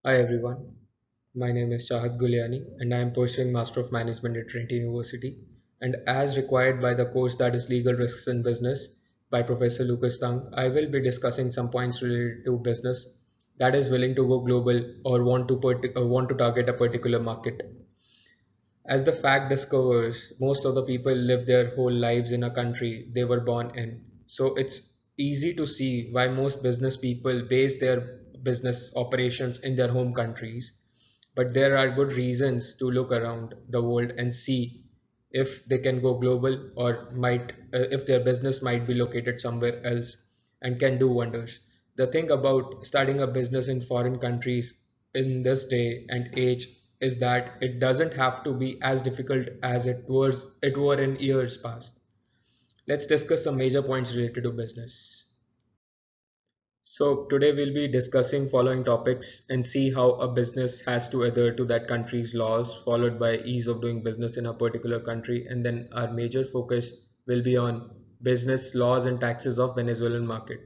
Hi everyone, my name is Chahat Guliani and I am pursuing Master of Management at Trent University. And as required by the course that is Legal Risks in Business by Professor Lucas Thung, I will be discussing some points related to business that is willing to go global or want to target a particular market. As the fact discovers, most of the people live their whole lives in a country they were born in. So it's easy to see why most business people base their business operations in their home countries. But there are good reasons to look around the world and see if they can go global or might if their business might be located somewhere else and can do wonders. The thing about starting a business in foreign countries in this day and age is that it doesn't have to be as difficult as it were in years past. Let's discuss some major points related to business. So today we'll be discussing following topics and see how a business has to adhere to that country's laws, followed by ease of doing business in a particular country, and then our major focus will be on business laws and taxes of Venezuelan market.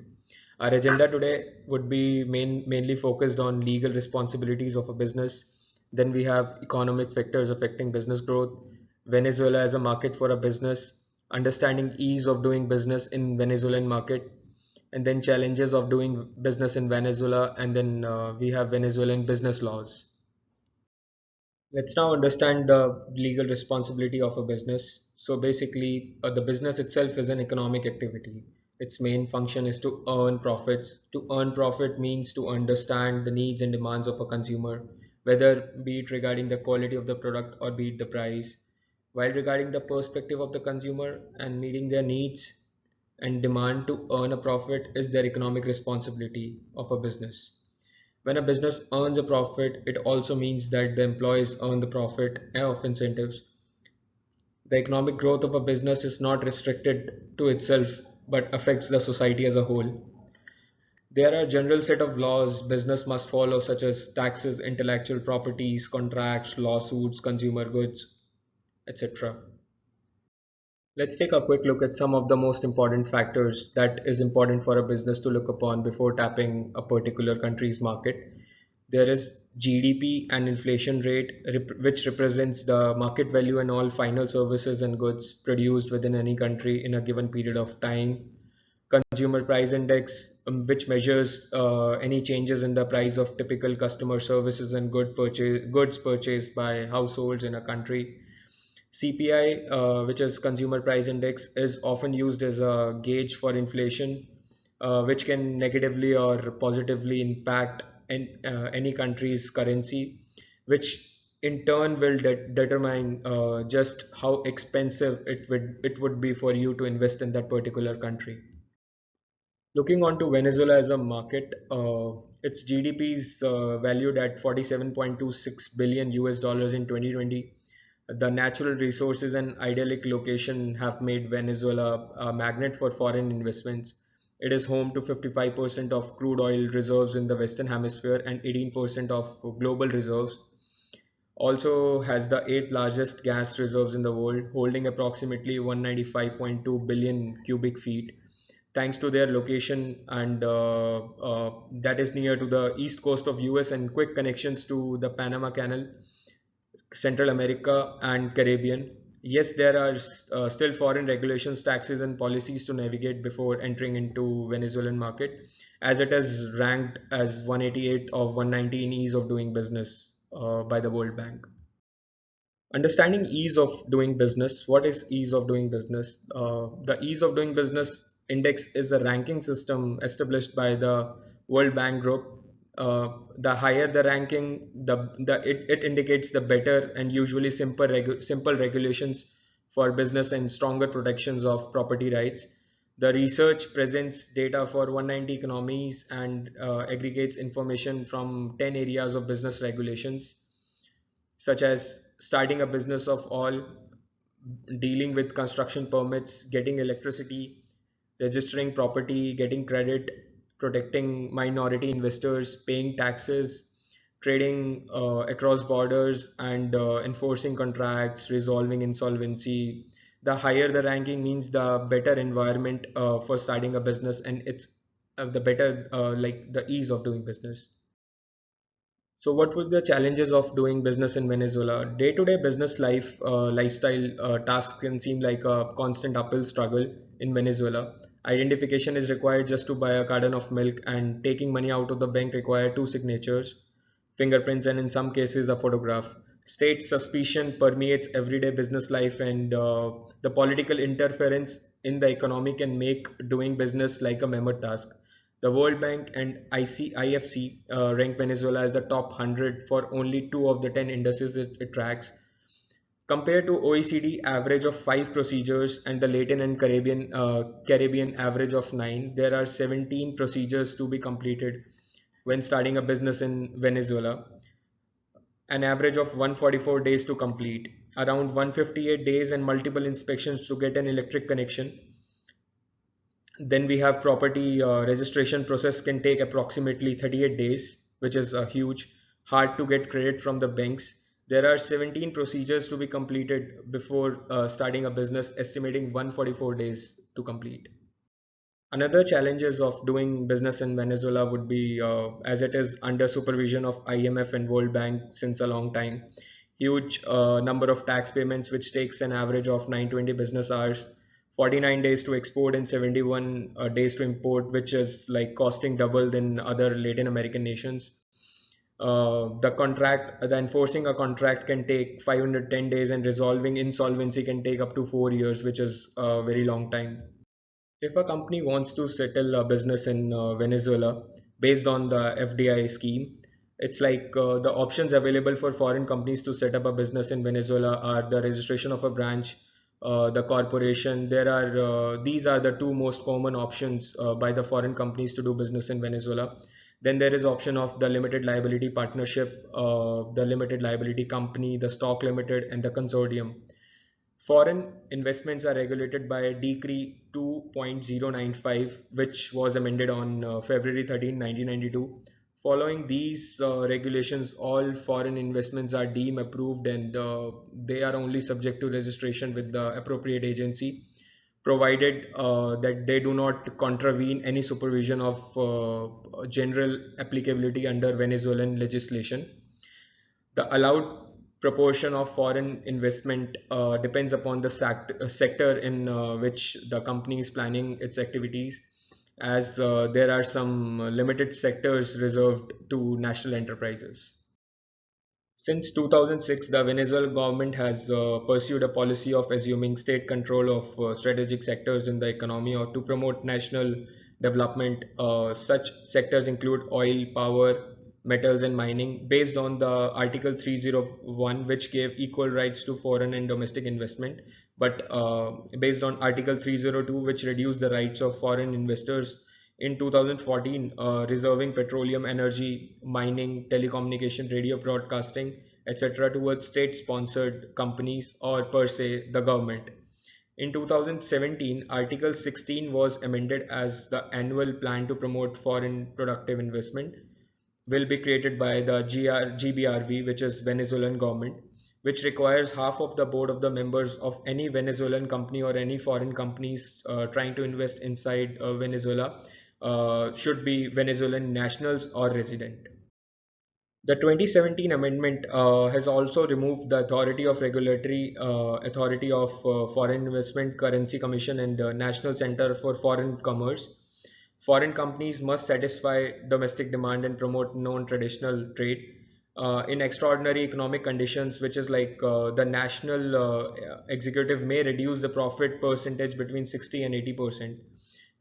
Our agenda today would be mainly focused on legal responsibilities of a business. Then we have economic factors affecting business growth, Venezuela as a market for a business, understanding ease of doing business in Venezuelan market, and then challenges of doing business in Venezuela, and then we have Venezuelan business laws. Let's now understand the legal responsibility of a business. So basically, the business itself is an economic activity. Its main function is to earn profits. To earn profit means to understand the needs and demands of a consumer, whether be it regarding the quality of the product or be it the price. While regarding the perspective of the consumer and meeting their needs and demand to earn a profit is their economic responsibility of a business. When a business earns a profit, it also means that the employees earn the profit of incentives. The economic growth of a business is not restricted to itself but affects the society as a whole. There are general set of laws business must follow such as taxes, intellectual properties, contracts, lawsuits, consumer goods, etc. Let's take a quick look at some of the most important factors that is important for a business to look upon before tapping a particular country's market. There is GDP and inflation rate, which represents the market value and all final services and goods produced within any country in a given period of time. Consumer price index, which measures any changes in the price of typical customer services and goods purchased by households in a country. CPI, which is Consumer Price Index, is often used as a gauge for inflation, which can negatively or positively impact any country's currency, which in turn will determine just how expensive it would be for you to invest in that particular country. Looking on to Venezuela as a market, its GDP is valued at 47.26 billion US dollars in 2020. The natural resources and idyllic location have made Venezuela a magnet for foreign investments. It is home to 55% of crude oil reserves in the Western Hemisphere and 18% of global reserves. Also has the eighth largest gas reserves in the world, holding approximately 195.2 billion cubic feet. Thanks to their location and that is near to the east coast of US and quick connections to the Panama Canal, Central America and Caribbean. Yes, there are still foreign regulations, taxes and policies to navigate before entering into Venezuelan market, as it is ranked as 188th of 190 in ease of doing business by the World Bank. Understanding ease of doing business. What is ease of doing business? The ease of doing business index is a ranking system established by the World Bank Group. The higher the ranking, it indicates the better and usually simple regulations for business and stronger protections of property rights. The research presents data for 190 economies and aggregates information from 10 areas of business regulations, such as starting a business of all, dealing with construction permits, getting electricity, registering property, getting credit, protecting minority investors, paying taxes, trading across borders, and enforcing contracts, resolving insolvency. The higher the ranking means the better environment for starting a business, and it's the better like the ease of doing business. So, what were the challenges of doing business in Venezuela? Day-to-day business lifestyle tasks can seem like a constant uphill struggle in Venezuela. Identification is required just to buy a carton of milk, and taking money out of the bank require two signatures, fingerprints, and in some cases a photograph. State suspicion permeates everyday business life, and the political interference in the economy can make doing business like a mammoth task. The World Bank and IFC rank Venezuela as the top 100 for only two of the 10 indices it tracks. Compared to OECD average of 5 procedures and the Latin and Caribbean average of 9, there are 17 procedures to be completed when starting a business in Venezuela, an average of 144 days to complete, around 158 days and multiple inspections to get an electric connection. Then we have property registration process can take approximately 38 days, which is huge, hard to get credit from the banks. There are 17 procedures to be completed before starting a business, estimating 144 days to complete. Another challenges of doing business in Venezuela would be as it is under supervision of IMF and World Bank since a long time. Huge number of tax payments, which takes an average of 920 business hours, 49 days to export and 71 days to import, which is like costing double than other Latin American nations. The enforcing a contract can take 510 days, and resolving insolvency can take up to 4 years, which is a very long time. If a company wants to settle a business in Venezuela based on the FDI scheme, it's like the options available for foreign companies to set up a business in Venezuela are the registration of a branch, the corporation. These are the two most common options by the foreign companies to do business in Venezuela. Then there is option of the limited liability partnership, the limited liability company, the stock limited, and the consortium. Foreign investments are regulated by Decree 2.095, which was amended on February 13, 1992. Following these regulations, all foreign investments are deemed approved, and they are only subject to registration with the appropriate agency, provided that they do not contravene any supervision of general applicability under Venezuelan legislation. The allowed proportion of foreign investment depends upon the sector in which the company is planning its activities, as there are some limited sectors reserved to national enterprises. Since 2006, the Venezuelan government has pursued a policy of assuming state control of strategic sectors in the economy or to promote national development. Such sectors include oil, power, metals, and mining, based on the Article 301, which gave equal rights to foreign and domestic investment, but based on Article 302, which reduced the rights of foreign investors in 2014, reserving petroleum, energy, mining, telecommunication, radio broadcasting, etc., towards state sponsored companies or per se the government. In 2017, Article 16 was amended as the annual plan to promote foreign productive investment will be created by the GBRV, which is Venezuelan government, which requires half of the board of the members of any Venezuelan company or any foreign companies trying to invest inside Venezuela should be Venezuelan nationals or resident. The 2017 amendment has also removed the authority of regulatory authority of Foreign Investment Currency Commission and National Center for Foreign Commerce. Foreign companies must satisfy domestic demand and promote non-traditional trade in extraordinary economic conditions, which is like the national executive may reduce the profit percentage between 60 and 80%.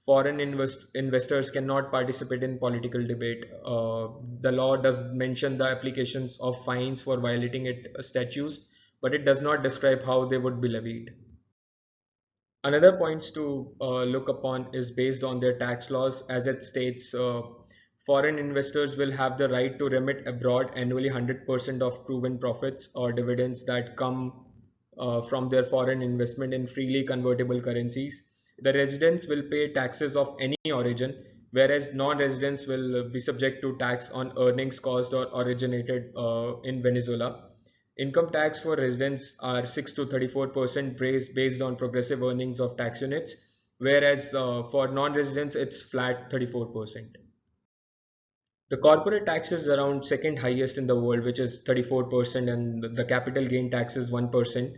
Foreign investors cannot participate in political debate. The law does mention the applications of fines for violating it statutes, but it does not describe how they would be levied. Another points to look upon is based on their tax laws, as it states foreign investors will have the right to remit abroad annually 100% of proven profits or dividends that come from their foreign investment in freely convertible currencies. The residents will pay taxes of any origin, whereas non-residents will be subject to tax on earnings caused or originated in Venezuela. Income tax for residents are 6 to 34% based on progressive earnings of tax units, whereas for non-residents it's flat 34%. The corporate tax is around second highest in the world, which is 34%, and the capital gain tax is 1%.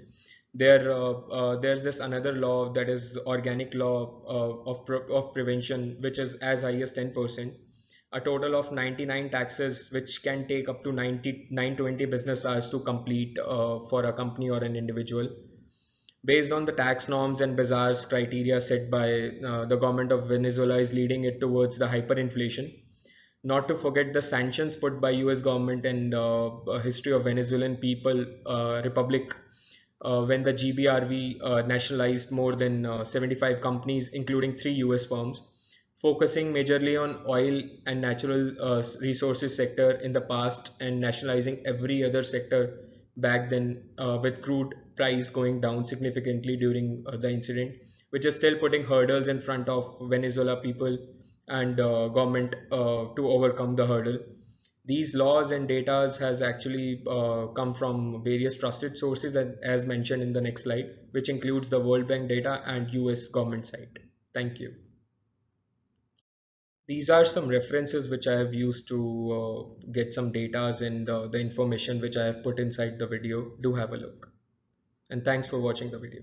There's this another law, that is organic law of prevention, which is as high as 10%. A total of 99 taxes, which can take up to 920 business hours to complete for a company or an individual. Based on the tax norms and bizarre criteria set by the government of Venezuela, is leading it towards the hyperinflation. Not to forget the sanctions put by US government and history of Venezuelan people republic, when the GBRV nationalized more than 75 companies, including three US firms, focusing majorly on oil and natural resources sector in the past, and nationalizing every other sector back then, with crude price going down significantly during the incident, which is still putting hurdles in front of Venezuela people and government to overcome the hurdle. These laws and data has actually come from various trusted sources, as mentioned in the next slide, which includes the World Bank data and US government site. Thank you. These are some references which I have used to get some data and the information which I have put inside the video. Do have a look. And thanks for watching the video.